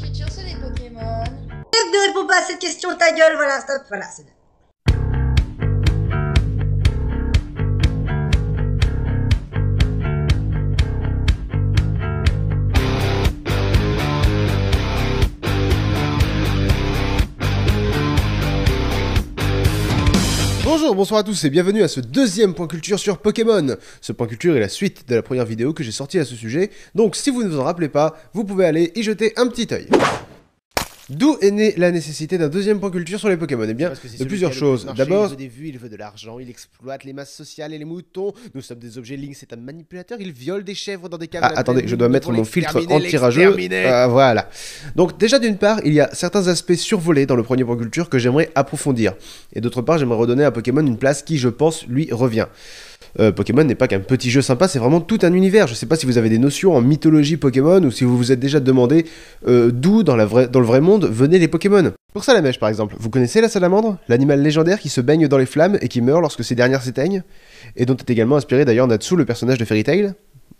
feature sur les Pokémon? Ne réponds pas à cette question, ta gueule, voilà, stop, voilà, c'est bien. Bonjour, bonsoir à tous et bienvenue à ce deuxième point culture sur Pokémon. Ce point culture est la suite de la première vidéo que j'ai sortie à ce sujet, donc si vous ne vous en rappelez pas, vous pouvez aller y jeter un petit œil. D'où est née la nécessité d'un deuxième point culture sur les Pokémon? Eh bien, de plusieurs choses. D'abord, il veut des vues, il veut de l'argent, il exploite les masses sociales et les moutons. Nous sommes des objets. Link, c'est un manipulateur. Il viole des chèvres dans des caves. Ah, attendez, je dois mettre mon filtre anti-rageux. Voilà. Donc, déjà, d'une part, il y a certains aspects survolés dans le premier point culture que j'aimerais approfondir. Et d'autre part, j'aimerais redonner à Pokémon une place qui, je pense, lui revient. Pokémon n'est pas qu'un petit jeu sympa, c'est vraiment tout un univers. Je sais pas si vous avez des notions en mythologie Pokémon ou si vous vous êtes déjà demandé d'où dans le vrai monde venaient les Pokémon. Pour Salamèche par exemple, vous connaissez la salamandre? L'animal légendaire qui se baigne dans les flammes et qui meurt lorsque ces dernières s'éteignent? Et dont est également inspiré d'ailleurs Natsu, le personnage de Fairy Tail?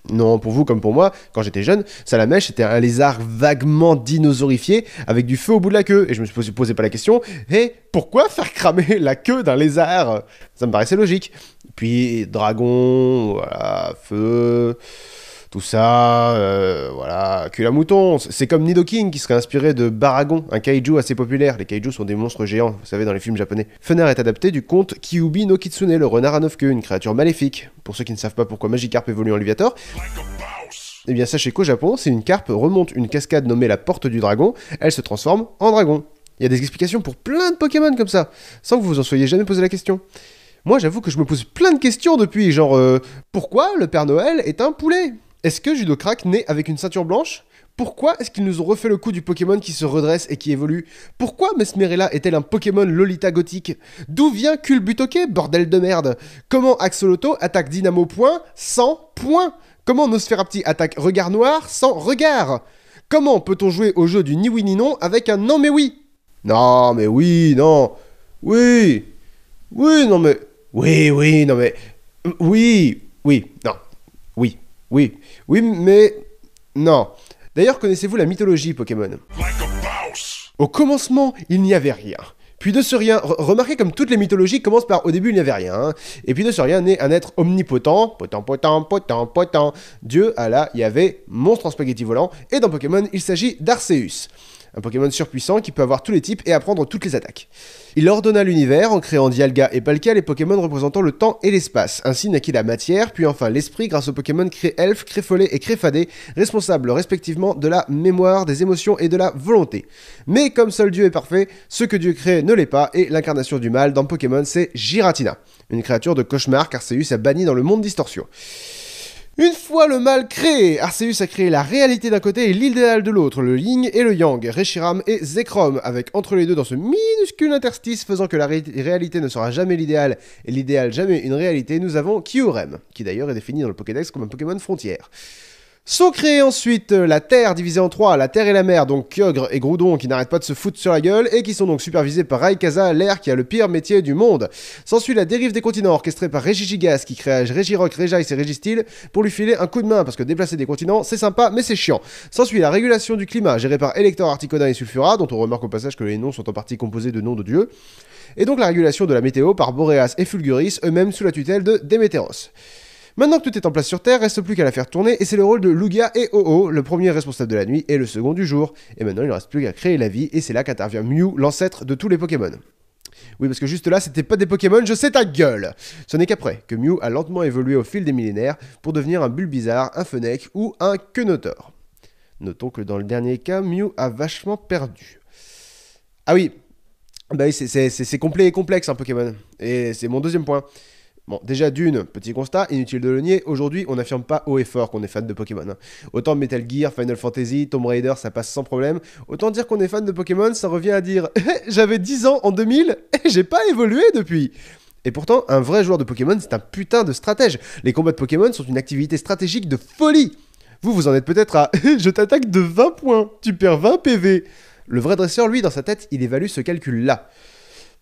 Non, pour vous comme pour moi, quand j'étais jeune, Salamèche était un lézard vaguement dinosaurifié avec du feu au bout de la queue. Et je me suis posé pas la question, pourquoi faire cramer la queue d'un lézard? Ça me paraissait logique. Puis dragon, voilà, feu, tout ça, voilà, cul à mouton. C'est comme Nidoking qui serait inspiré de Baragon, un kaiju assez populaire. Les kaijus sont des monstres géants, vous savez, dans les films japonais. Fenner est adapté du conte Kyuubi no Kitsune, le renard à 9 queues, une créature maléfique. Pour ceux qui ne savent pas pourquoi Magikarp évolue en Léviator, eh bien sachez qu'au Japon, si une carpe remonte une cascade nommée la Porte du Dragon, elle se transforme en dragon. Il y a des explications pour plein de Pokémon comme ça, sans que vous vous en soyez jamais posé la question. Moi, j'avoue que je me pose plein de questions depuis, genre, pourquoi le Père Noël est un poulet? Est-ce que Judocrack naît avec une ceinture blanche? Pourquoi est-ce qu'ils nous ont refait le coup du Pokémon qui se redresse et qui évolue? Pourquoi Mesmerella est-elle un Pokémon Lolita gothique? D'où vient Culbutoke, bordel de merde? Comment Axolotl attaque Dynamo Point sans point? Comment Nosferapti attaque Regard Noir sans regard? Comment peut-on jouer au jeu du ni oui ni non avec un non mais oui? Non mais oui, non, oui, oui, non mais... Oui, non mais... Oui, non, oui, mais... Non. D'ailleurs, connaissez-vous la mythologie Pokémon? Au commencement, il n'y avait rien. Puis de ce rien, remarquez comme toutes les mythologies commencent par au début il n'y avait rien, hein. Et puis de ce rien naît un être omnipotent, potent, Dieu, Allah, Yahvé, monstre en spaghetti volant, et dans Pokémon, il s'agit d'Arceus. Un Pokémon surpuissant qui peut avoir tous les types et apprendre toutes les attaques. Il ordonna l'univers en créant Dialga et Palkia, les Pokémon représentant le temps et l'espace. Ainsi naquit la matière, puis enfin l'esprit grâce aux Pokémon Cré-Elfe, Cré-Follet et Cré-Fadé, responsables respectivement de la mémoire, des émotions et de la volonté. Mais comme seul Dieu est parfait, ce que Dieu crée ne l'est pas, et l'incarnation du mal dans Pokémon c'est Giratina, une créature de cauchemar qu'Arceus a bannie dans le monde Distorsion. Une fois le mal créé, Arceus a créé la réalité d'un côté et l'idéal de l'autre, le yin et le yang, Reshiram et Zekrom, avec entre les deux dans ce minuscule interstice faisant que la réalité ne sera jamais l'idéal et l'idéal jamais une réalité, nous avons Kyurem, qui d'ailleurs est défini dans le Pokédex comme un Pokémon frontière. Sont créés ensuite la Terre divisée en trois, la Terre et la Mer, donc Kyogre et Groudon qui n'arrêtent pas de se foutre sur la gueule et qui sont donc supervisés par Rayquaza, l'air qui a le pire métier du monde. S'ensuit la dérive des continents orchestrée par Regigigas qui crée Regirock, Regice et Registeel pour lui filer un coup de main parce que déplacer des continents c'est sympa mais c'est chiant. S'ensuit la régulation du climat gérée par Elector, Articuno et Sulfura dont on remarque au passage que les noms sont en partie composés de noms de dieux. Et donc la régulation de la météo par Boreas et Fulguris, eux-mêmes sous la tutelle de Démétéros. Maintenant que tout est en place sur Terre, reste plus qu'à la faire tourner, et c'est le rôle de Lugia et Oh-Oh, le premier responsable de la nuit et le second du jour. Et maintenant, il ne reste plus qu'à créer la vie, et c'est là qu'intervient Mew, l'ancêtre de tous les Pokémon. Oui, parce que juste là, c'était pas des Pokémon, je sais ta gueule! Ce n'est qu'après que Mew a lentement évolué au fil des millénaires pour devenir un Bulbizarre, un Fennec ou un Quenotor. Notons que dans le dernier cas, Mew a vachement perdu. Ah oui, bah oui, c'est complet et complexe un Pokémon, et c'est mon deuxième point. Bon, déjà d'une, petit constat, inutile de le nier, aujourd'hui on n'affirme pas haut et fort qu'on est fan de Pokémon. Hein. Autant Metal Gear, Final Fantasy, Tomb Raider, ça passe sans problème. Autant dire qu'on est fan de Pokémon, ça revient à dire « J'avais 10 ans en 2000 et j'ai pas évolué depuis !» Et pourtant, un vrai joueur de Pokémon, c'est un putain de stratège. Les combats de Pokémon sont une activité stratégique de folie. Vous en êtes peut-être à « Je t'attaque de 20 points, tu perds 20 PV !» Le vrai dresseur, lui, dans sa tête, il évalue ce calcul-là.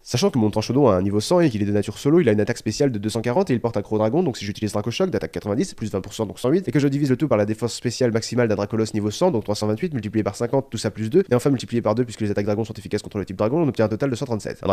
Sachant que mon Tranchodon a un niveau 100 et qu'il est de nature solo, il a une attaque spéciale de 240 et il porte Accro Dragon, donc si j'utilise Dracochoc d'attaque 90, plus 20% donc 108, et que je divise le tout par la défense spéciale maximale d'un Dracolos niveau 100, donc 328, multiplié par 50, tout ça plus 2, et enfin multiplié par 2 puisque les attaques dragons sont efficaces contre le type dragon, on obtient un total de 137. Un